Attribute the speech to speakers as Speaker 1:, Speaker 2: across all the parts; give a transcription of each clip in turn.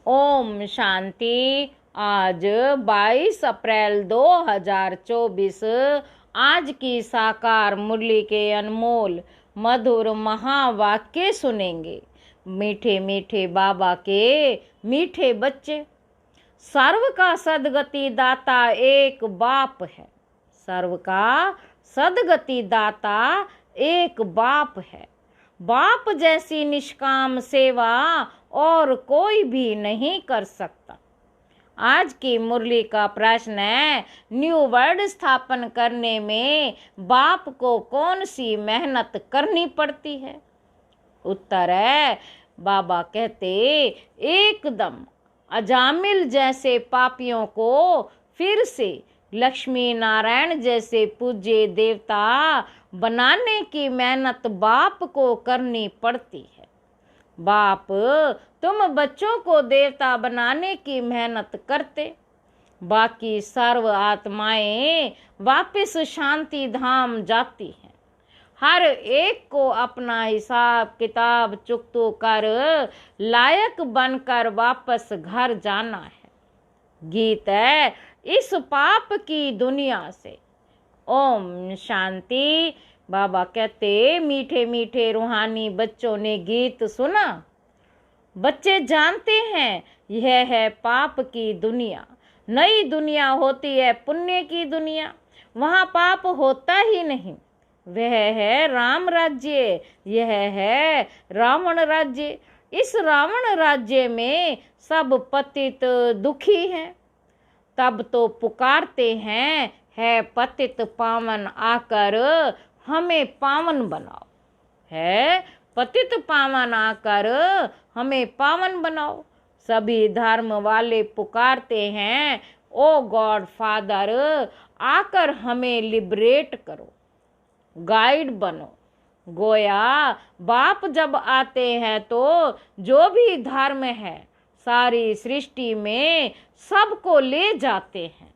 Speaker 1: ओम शांति। आज 22 अप्रैल 2024 आज की साकार मुरली के अनमोल मधुर महावाक्य सुनेंगे। मीठे मीठे बाबा के मीठे बच्चे। सर्व का सदगति दाता एक बाप है। सर्व का सदगति दाता एक बाप है। बाप जैसी निष्काम सेवा और कोई भी नहीं कर सकता। आज की मुरली का प्रश्न है, न्यू वर्ल्ड स्थापन करने में बाप को कौन सी मेहनत करनी पड़ती है? उत्तर है, बाबा कहते एकदम अजामिल जैसे पापियों को फिर से लक्ष्मी नारायण जैसे पूज्य देवता बनाने की मेहनत बाप को करनी पड़ती है। बाप तुम बच्चों को देवता बनाने की मेहनत करते, बाकी सर्व आत्माएं वापस शांति धाम जाती हैं। हर एक को अपना हिसाब किताब चुकतो कर लायक बनकर वापस घर जाना है। गीत है इस पाप की दुनिया से। ओम शांति। बाबा कहते मीठे मीठे रूहानी बच्चों ने गीत सुना। बच्चे जानते हैं यह है पाप की दुनिया। नई दुनिया होती है पुण्य की दुनिया, वहाँ पाप होता ही नहीं। वह है राम राज्य, यह है रावण राज्य। इस रावण राज्य में सब पतित दुखी हैं। तब तो पुकारते हैं, है पतित पावन आकर हमें पावन बनाओ। है पतित पावन आकर हमें पावन बनाओ। सभी धर्म वाले पुकारते हैं, ओ गॉड फादर आकर हमें लिबरेट करो, गाइड बनो। गोया बाप जब आते हैं तो जो भी धर्म है सारी सृष्टि में सबको ले जाते हैं।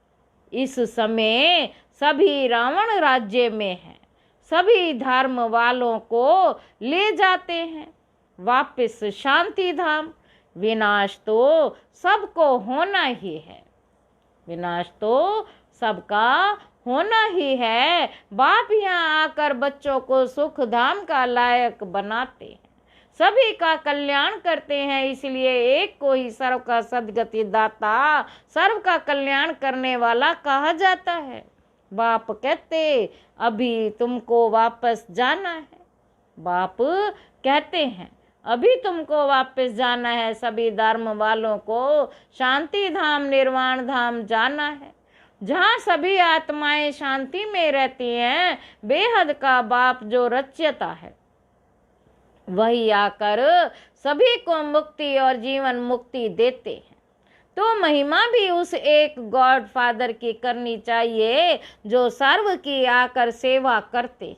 Speaker 1: इस समय सभी रावण राज्य में हैं। सभी धर्म वालों को ले जाते हैं वापस शांति धाम। विनाश तो सबको होना ही है। विनाश तो सबका होना ही है। बाप यहाँ आकर बच्चों को सुख धाम का लायक बनाते हैं, सभी का कल्याण करते हैं। इसलिए एक को ही सर्व का सदगति दाता, सर्व का कल्याण करने वाला कहा जाता है। बाप कहते अभी तुमको वापस जाना है। बाप कहते हैं अभी तुमको वापस जाना है। सभी धर्म वालों को शांति धाम निर्वाण धाम जाना है, जहाँ सभी आत्माएं शांति में रहती हैं। बेहद का बाप जो रचयता है वही आकर सभी को मुक्ति और जीवन मुक्ति देते हैं। तो महिमा भी उस एक गॉड फादर की करनी चाहिए जो सर्व की आकर सेवा करते हैं।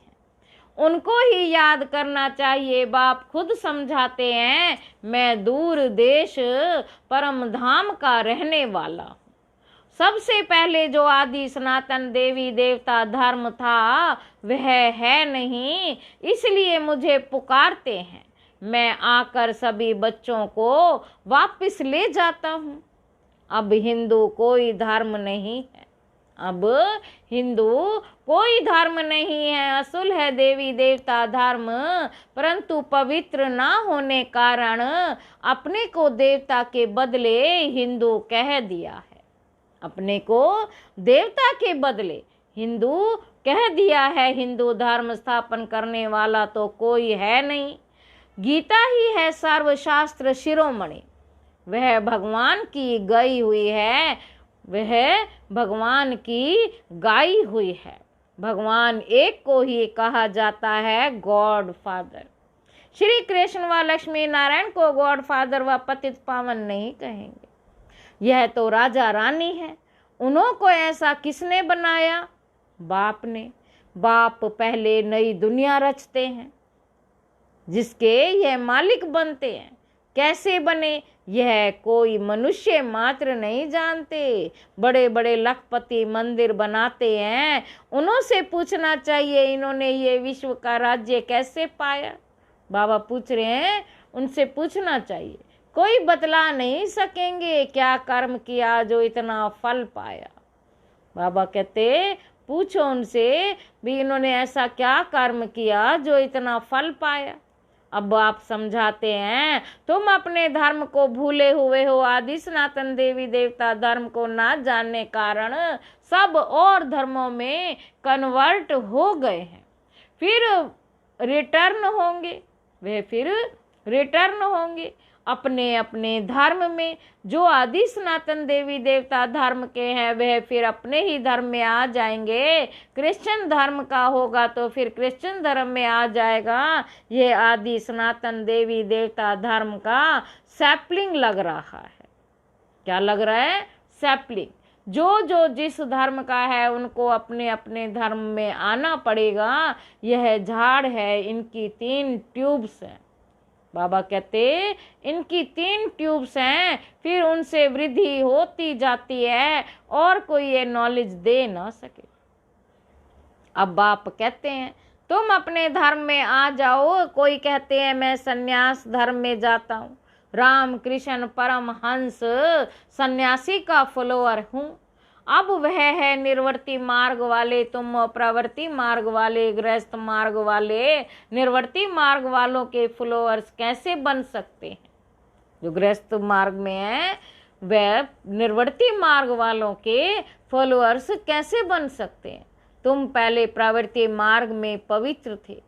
Speaker 1: उनको ही याद करना चाहिए। बाप खुद समझाते हैं, मैं दूर देश परम धाम का रहने वाला हूँ। सबसे पहले जो आदि सनातन देवी देवता धर्म था वह है नहीं, इसलिए मुझे पुकारते हैं। मैं आकर सभी बच्चों को वापस ले जाता हूँ। अब हिंदू कोई धर्म नहीं है। अब हिंदू कोई धर्म नहीं है। असुल है देवी देवता धर्म, परंतु पवित्र ना होने कारण अपने को देवता के बदले हिंदू कह दिया है। अपने को देवता के बदले हिंदू कह दिया है। हिंदू धर्म स्थापन करने वाला तो कोई है नहीं। गीता ही है सर्वशास्त्र शिरोमणि। वह भगवान की गई हुई है। वह भगवान की गाई हुई है। भगवान एक को ही कहा जाता है गॉड फादर। श्री कृष्ण व लक्ष्मी नारायण को गॉड फादर व पतित पावन नहीं कहेंगे। यह तो राजा रानी है। उन्हों को ऐसा किसने बनाया? बाप ने। बाप पहले नई दुनिया रचते हैं जिसके यह मालिक बनते हैं। कैसे बने यह कोई मनुष्य मात्र नहीं जानते। बड़े बड़े लखपति मंदिर बनाते हैं, उन्हों से पूछना चाहिए इन्होंने ये विश्व का राज्य कैसे पाया। बाबा पूछ रहे हैं, उनसे पूछना चाहिए कोई बतला नहीं सकेंगे क्या कर्म किया जो इतना फल पाया। बाबा कहते पूछो उनसे भी इन्होंने ऐसा क्या कर्म किया जो इतना फल पाया। अब आप समझाते हैं तुम अपने धर्म को भूले हुए हो, आदि सनातन देवी देवता धर्म को ना जानने कारण सब और धर्मों में कन्वर्ट हो गए हैं, फिर रिटर्न होंगे, वे फिर रिटर्न होंगे अपने अपने धर्म में। जो आदि सनातन देवी देवता धर्म के हैं वह फिर अपने ही धर्म में आ जाएंगे। क्रिश्चियन धर्म का होगा तो फिर क्रिश्चियन धर्म में आ जाएगा। ये आदि सनातन देवी देवता धर्म का सैपलिंग लग रहा है। क्या लग रहा है? सैपलिंग। जो जो जिस धर्म का है उनको अपने अपने धर्म में आना पड़ेगा। यह झाड़ है, इनकी 3 ट्यूब्स हैं। बाबा कहते इनकी 3 ट्यूब्स हैं, फिर उनसे वृद्धि होती जाती है और कोई ये नॉलेज दे ना सके। अब बाप कहते हैं तुम अपने धर्म में आ जाओ। कोई कहते हैं मैं सन्यास धर्म में जाता हूँ, राम कृष्ण परमहंस सन्यासी का फॉलोअर हूँ। अब वह है निर्वर्ती मार्ग वाले, तुम प्रवर्ती मार्ग वाले, गृहस्थ मार्ग वाले। निर्वर्ती मार्ग वालों के फॉलोअर्स कैसे बन सकते हैं? जो गृहस्थ मार्ग में है वह निर्वर्ती मार्ग वालों के फॉलोअर्स कैसे बन सकते हैं? तुम पहले प्रवृत्ति मार्ग में पवित्र थे,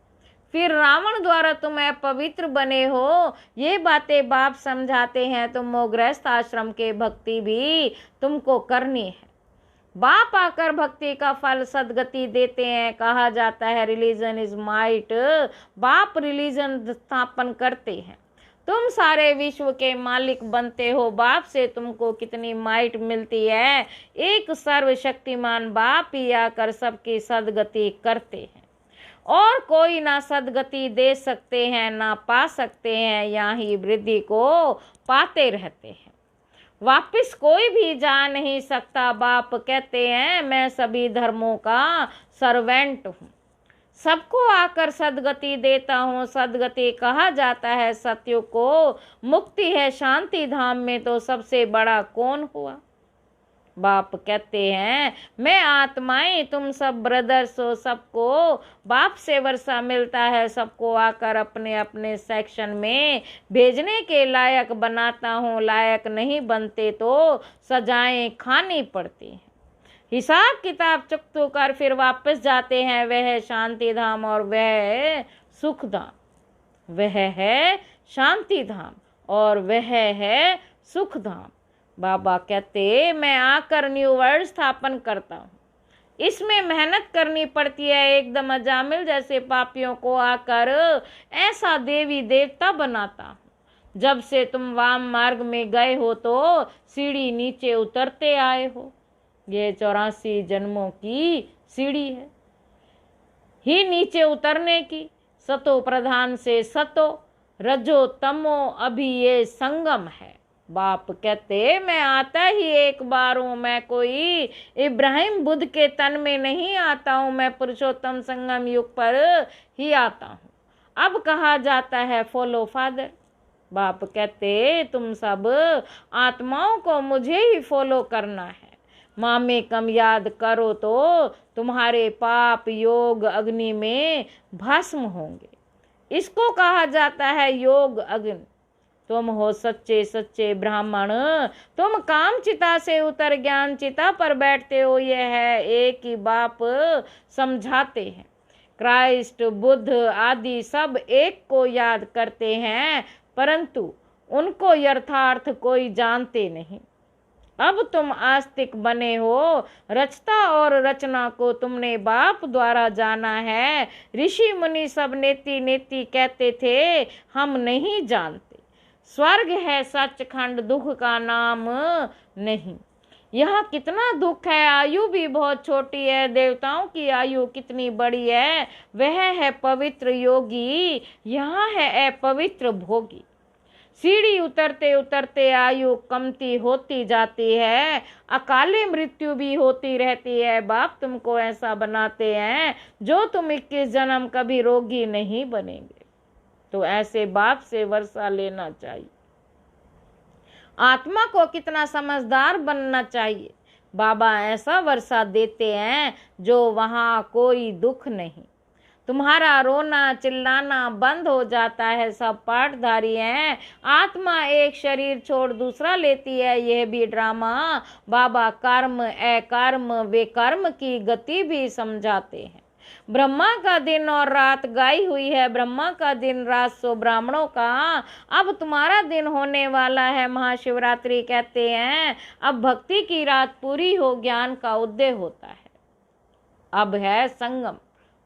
Speaker 1: फिर रावण द्वारा तुम अपवित्र बने हो। ये बातें बाप समझाते हैं। तुम गृहस्थ आश्रम के भक्ति भी तुमको करनी है। बाप आकर भक्ति का फल सदगति देते हैं। कहा जाता है रिलीजन इज माइट। बाप रिलीजन स्थापन करते हैं। तुम सारे विश्व के मालिक बनते हो। बाप से तुमको कितनी माइट मिलती है। एक सर्वशक्तिमान बाप ही आकर सबकी सदगति करते हैं और कोई ना सदगति दे सकते हैं ना पा सकते हैं। यहाँ ही वृद्धि को पाते रहते हैं, वापिस कोई भी जा नहीं सकता। बाप कहते हैं मैं सभी धर्मों का सर्वेंट हूँ, सबको आकर सदगति देता हूँ। सदगति कहा जाता है सत्युग को। मुक्ति है शांति धाम में, तो सबसे बड़ा कौन हुआ? बाप कहते हैं मैं आत्माएं तुम सब ब्रदर्स हो। सबको बाप से वर्षा मिलता है, सबको आकर अपने अपने सेक्शन में भेजने के लायक बनाता हूँ। लायक नहीं बनते तो सजाएं खानी पड़ती हैं। हिसाब किताब चुकतो कर फिर वापस जाते हैं। वह है शांति धाम और वह है सुख धाम। वह है शांति धाम और वह है सुख धाम। बाबा कहते मैं आकर न्यू वर्ल्ड स्थापन करता हूँ। इसमें मेहनत करनी पड़ती है। एकदम अजामिल जैसे पापियों को आकर ऐसा देवी देवता बनाता हूँ। जब से तुम वाम मार्ग में गए हो तो सीढ़ी नीचे उतरते आए हो। ये 84 जन्मों की सीढ़ी है ही नीचे उतरने की। सतो प्रधान से सतो, रजो तमो अभी ये संगम है। बाप कहते मैं आता ही एक बार हूँ। मैं कोई इब्राहिम बुद्ध के तन में नहीं आता हूँ। मैं पुरुषोत्तम संगम युग पर ही आता हूँ। अब कहा जाता है फॉलो फादर। बाप कहते तुम सब आत्माओं को मुझे ही फॉलो करना है। माँ में कम याद करो तो तुम्हारे पाप योग अग्नि में भस्म होंगे। इसको कहा जाता है योग अग्नि। तुम हो सच्चे सच्चे ब्राह्मण। तुम काम चिता से उतर ज्ञान चिता पर बैठते हो। यह है एक ही बाप समझाते हैं। क्राइस्ट बुद्ध आदि सब एक को याद करते हैं, परंतु उनको यथार्थ कोई जानते नहीं। अब तुम आस्तिक बने हो। रचता और रचना को तुमने बाप द्वारा जाना है। ऋषि मुनि सब नेति नेति कहते थे, हम नहीं जानते। स्वर्ग है सचखंड, दुख का नाम नहीं। यहाँ कितना दुख है। आयु भी बहुत छोटी है। देवताओं की आयु कितनी बड़ी है। वह है पवित्र योगी, यहाँ है अपवित्र भोगी। सीढ़ी उतरते उतरते आयु कमती होती जाती है। अकाले मृत्यु भी होती रहती है। बाप तुमको ऐसा बनाते हैं जो तुम 21 जन्म कभी रोगी नहीं बनेंगे। तो ऐसे बाप से वर्षा लेना चाहिए। आत्मा को कितना समझदार बनना चाहिए। बाबा ऐसा वर्षा देते हैं जो वहाँ कोई दुख नहीं। तुम्हारा रोना चिल्लाना बंद हो जाता है। सब पाठधारी हैं। आत्मा एक शरीर छोड़ दूसरा लेती है, यह भी ड्रामा। बाबा कर्म अकर्म विकर्म की गति भी समझाते हैं। ब्रह्मा का दिन और रात गाई हुई है। ब्रह्मा का दिन रात सो ब्राह्मणों का। अब तुम्हारा दिन होने वाला है। महाशिवरात्रि कहते हैं अब भक्ति की रात पूरी हो, ज्ञान का उदय होता है। अब है संगम।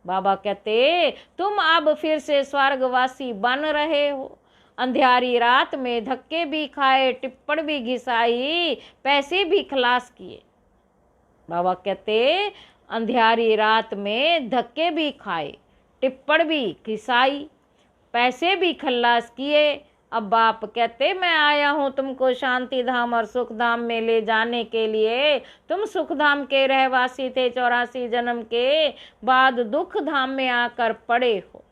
Speaker 1: बाबा कहते तुम अब फिर से स्वर्गवासी बन रहे हो। अंधियारी रात में धक्के भी खाए, टिप्पण भी घिसाई, पैसे भी खलास किए। बाबा कहते अंधियारी रात में धक्के भी खाए, टिप्पण भी घिसाई, पैसे भी खलास किए। अब बाप कहते मैं आया हूँ तुमको शांति धाम और सुख धाम में ले जाने के लिए। तुम सुख धाम के रहवासी थे, 84 जन्म के बाद दुख धाम में आकर पड़े हो।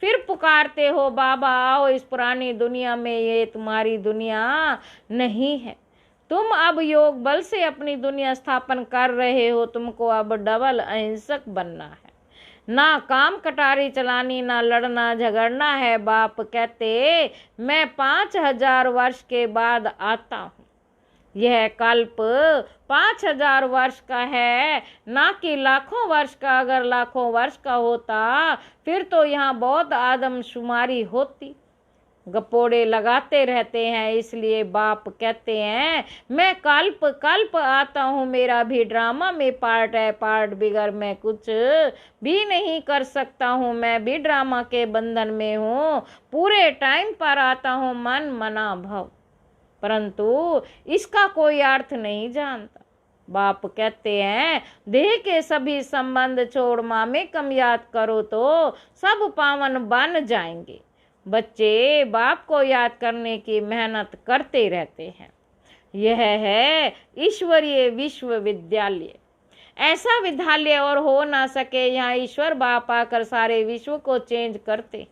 Speaker 1: फिर पुकारते हो बाबा आओ इस पुरानी दुनिया में, ये तुम्हारी दुनिया नहीं है। तुम अब योग बल से अपनी दुनिया स्थापन कर रहे हो। तुमको अब डबल अहिंसक बनना है। ना काम कटारी चलानी, ना लड़ना झगड़ना है। बाप कहते मैं 5000 वर्ष के बाद आता हूँ। यह कल्प 5000 वर्ष का है, ना कि लाखों वर्ष का। अगर लाखों वर्ष का होता फिर तो यहाँ बहुत आदमशुमारी होती। गपोड़े लगाते रहते हैं, इसलिए बाप कहते हैं मैं कल्प कल्प आता हूँ। मेरा भी ड्रामा में पार्ट है, पार्ट बिगर मैं कुछ भी नहीं कर सकता हूँ। मैं भी ड्रामा के बंधन में हूँ। पूरे टाइम पर आता हूँ मन मना भव, परंतु इसका कोई अर्थ नहीं जानता। बाप कहते हैं देह के सभी संबंध छोड़ मामे कम याद करो तो सब पावन बन जाएंगे। बच्चे बाप को याद करने की मेहनत करते रहते हैं। यह है ईश्वरीय विश्वविद्यालय। ऐसा विद्यालय और हो ना सके। यहाँ ईश्वर बाप आकर सारे विश्व को चेंज करते हैं।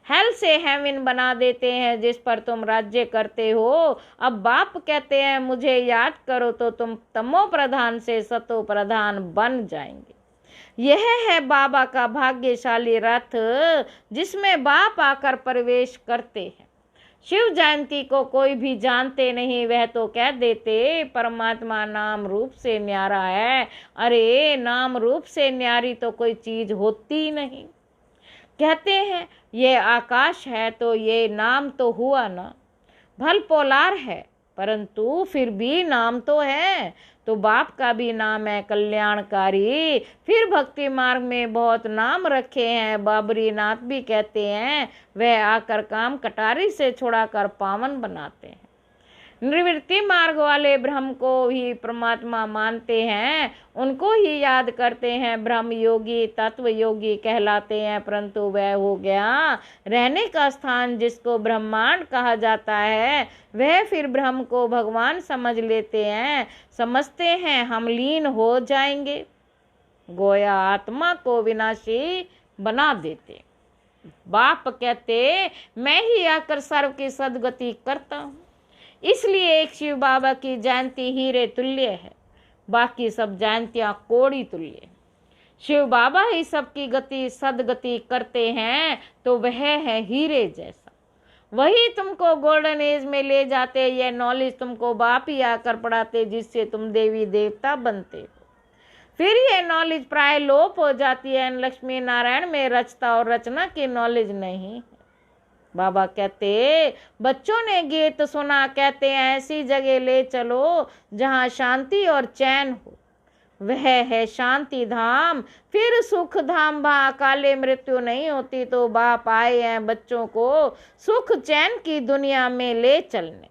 Speaker 1: हेल से हेवन बना देते हैं जिस पर तुम राज्य करते हो। अब बाप कहते हैं मुझे याद करो तो तुम तमो प्रधान से सतो प्रधान बन जाएंगे। यह है बाबा का भाग्यशाली रथ जिसमें बाप आकर प्रवेश करते हैं। शिव जयंती को कोई भी जानते नहीं, वह तो कह देते परमात्मा नाम रूप से न्यारा है। अरे नाम रूप से न्यारी तो कोई चीज होती नहीं। कहते हैं ये आकाश है तो ये नाम तो हुआ ना। भल पोलार है परंतु फिर भी नाम तो है। तो बाप का भी नाम है कल्याणकारी। फिर भक्ति मार्ग में बहुत नाम रखे हैं। बाबरी नाथ भी कहते हैं वह आकर काम कटारी से छुड़ाकर पावन बनाते हैं। निवृत्ति मार्ग वाले ब्रह्म को ही परमात्मा मानते हैं, उनको ही याद करते हैं। ब्रह्म योगी तत्व योगी कहलाते हैं, परंतु वह हो गया रहने का स्थान जिसको ब्रह्मांड कहा जाता है। वह फिर ब्रह्म को भगवान समझ लेते हैं, समझते हैं हम लीन हो जाएंगे। गोया आत्मा को विनाशी बना देते। बाप कहते मैं ही आकर सर्व की सदगति करता हूँ। इसलिए एक शिव बाबा की जयंती हीरे तुल्य है, बाकी सब जयंतियां कोड़ी तुल्य है। शिव बाबा ही सबकी गति सदगति करते हैं तो वह है हीरे जैसा। वही तुमको गोल्डन एज में ले जाते। यह नॉलेज तुमको बाप ही आकर पढ़ाते जिससे तुम देवी देवता बनते हो। फिर यह नॉलेज प्राय लोप हो जाती है। लक्ष्मी नारायण में रचता और रचना की नॉलेज नहीं। बाबा कहते बच्चों ने गीत सुना, कहते हैं ऐसी जगह ले चलो जहाँ शांति और चैन हो। वह है शांति धाम, फिर सुख धाम। वहाँ काले मृत्यु नहीं होती। तो बाप आए हैं बच्चों को सुख चैन की दुनिया में ले चलने।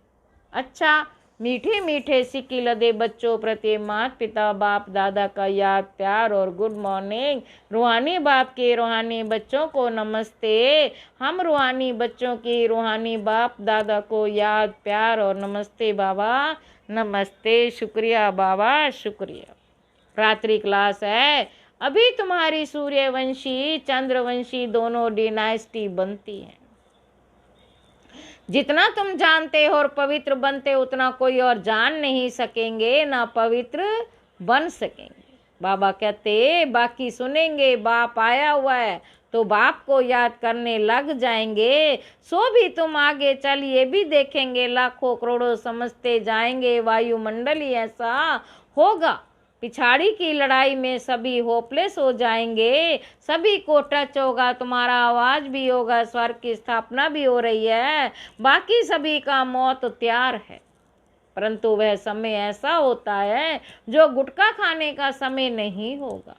Speaker 1: अच्छा मीठे मीठे सिक्की लदे बच्चों प्रति माता पिता बाप दादा का याद प्यार और गुड मॉर्निंग। रूहानी बाप के रूहानी बच्चों को नमस्ते। हम रूहानी बच्चों की रूहानी बाप दादा को याद प्यार और नमस्ते बाबा नमस्ते। शुक्रिया बाबा शुक्रिया। रात्रि क्लास है। अभी तुम्हारी सूर्यवंशी चंद्रवंशी दोनों डिनाइस्टी बनती हैं। जितना तुम जानते हो और पवित्र बनते उतना कोई और जान नहीं सकेंगे, ना पवित्र बन सकेंगे। बाबा कहते बाकी सुनेंगे, बाप आया हुआ है तो बाप को याद करने लग जाएंगे। सो भी तुम आगे चल ये भी देखेंगे, लाखों करोड़ों समझते जाएंगे, वायुमंडल ही ऐसा होगा। पिछाड़ी की लड़ाई में सभी होपलेस हो जाएंगे, सभी को टच होगा, तुम्हारा आवाज भी होगा, स्वर्ग की स्थापना भी हो रही है, बाकी सभी का मौत तैयार है। परंतु वह समय ऐसा होता है जो गुटखा खाने का समय नहीं होगा।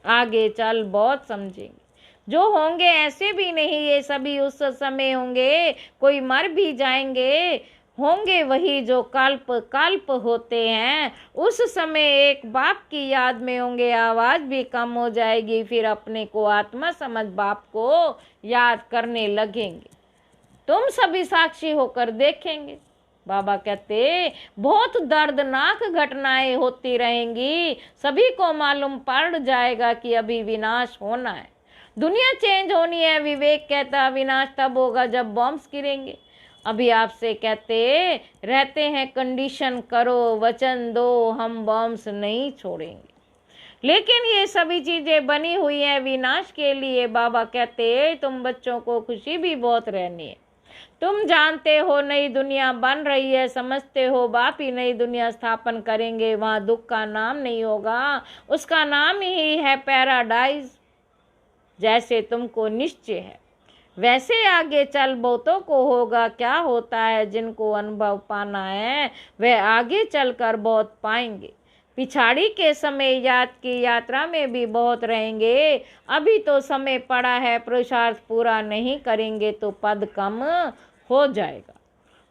Speaker 1: आगे चल बहुत समझेंगे। जो होंगे ऐसे भी नहीं, ये सभी उस समय होंगे, कोई मर भी जाएंगे, होंगे वही जो कल्प कल्प होते हैं। उस समय एक बाप की याद में होंगे, आवाज भी कम हो जाएगी, फिर अपने को आत्मा समझ बाप को याद करने लगेंगे। तुम सभी साक्षी होकर देखेंगे। बाबा कहते बहुत दर्दनाक घटनाएं होती रहेंगी, सभी को मालूम पड़ जाएगा कि अभी विनाश होना है, दुनिया चेंज होनी है। विवेक कहता विनाश तब होगा जब बॉम्ब्स गिरेंगे। अभी आपसे कहते रहते हैं कंडीशन करो, वचन दो, हम बॉम्ब्स नहीं छोड़ेंगे। लेकिन ये सभी चीजें बनी हुई हैं विनाश के लिए। बाबा कहते तुम बच्चों को खुशी भी बहुत रहनी है। तुम जानते हो नई दुनिया बन रही है, समझते हो बाप ही नई दुनिया स्थापन करेंगे, वहां दुख का नाम नहीं होगा, उसका नाम ही है पैराडाइज। जैसे तुमको निश्चय है वैसे आगे चल बहुतों को होगा। क्या होता है जिनको अनुभव पाना है वह आगे चलकर बहुत पाएंगे। पिछाड़ी के समय याद की यात्रा में भी बहुत रहेंगे। अभी तो समय पड़ा है, पुरुषार्थ पूरा नहीं करेंगे तो पद कम हो जाएगा।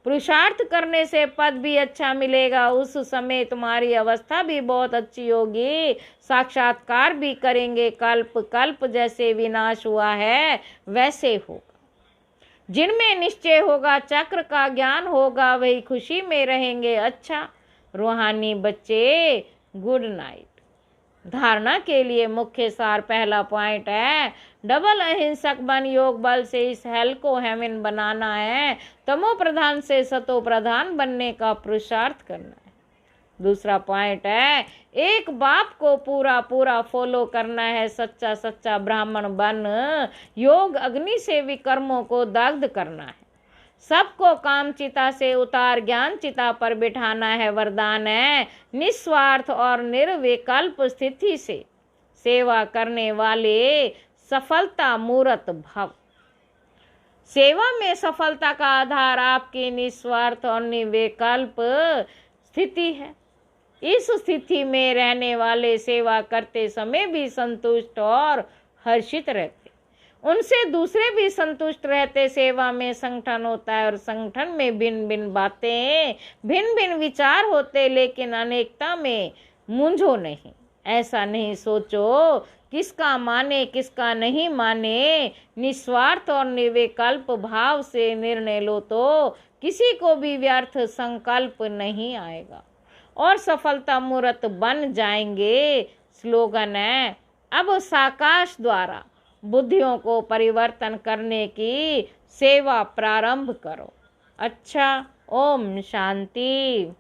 Speaker 1: पुरुषार्थ करने से पद भी अच्छा मिलेगा, उस समय तुम्हारी अवस्था भी बहुत अच्छी होगी, साक्षात्कार भी करेंगे। कल्प कल्प जैसे विनाश हुआ है वैसे होगा। जिनमें निश्चय होगा, चक्र का ज्ञान होगा, वही खुशी में रहेंगे। अच्छा रूहानी बच्चे, गुड नाइट। धारणा के लिए मुख्य सार पहला पॉइंट है डबल अहिंसक बन, योग बल से इस हेल को हेवन बनाना है। तमो प्रधान से सतो प्रधान बनने का पुरुषार्थ करना है। दूसरा पॉइंट है एक बाप को पूरा पूरा फॉलो करना है, सच्चा सच्चा ब्राह्मण बन, योग अग्नि से विकर्मों को दग्ध करना है। सबको काम चिता से उतार ज्ञान चिता पर बिठाना है। वरदान है निस्वार्थ और निर्विकल्प स्थिति से सेवा करने वाले सफलता मूर्त भव। सेवा में सफलता का आधार आपकी निस्वार्थ और निर्विकल्प स्थिति है। इस स्थिति में रहने वाले सेवा करते समय भी संतुष्ट और हर्षित रहते, उनसे दूसरे भी संतुष्ट रहते। सेवा में संगठन होता है और संगठन में भिन्न भिन्न बातें, भिन्न भिन्न विचार होते, लेकिन अनेकता में मूंझो नहीं। ऐसा नहीं सोचो किसका माने किसका नहीं माने, निस्वार्थ और निर्विकल्प भाव से निर्णय लो तो किसी को भी व्यर्थ संकल्प नहीं आएगा और सफलता मूर्त बन जाएंगे। स्लोगन है अब साकाश द्वारा बुद्धियों को परिवर्तन करने की सेवा प्रारंभ करो। अच्छा, ओम शांति।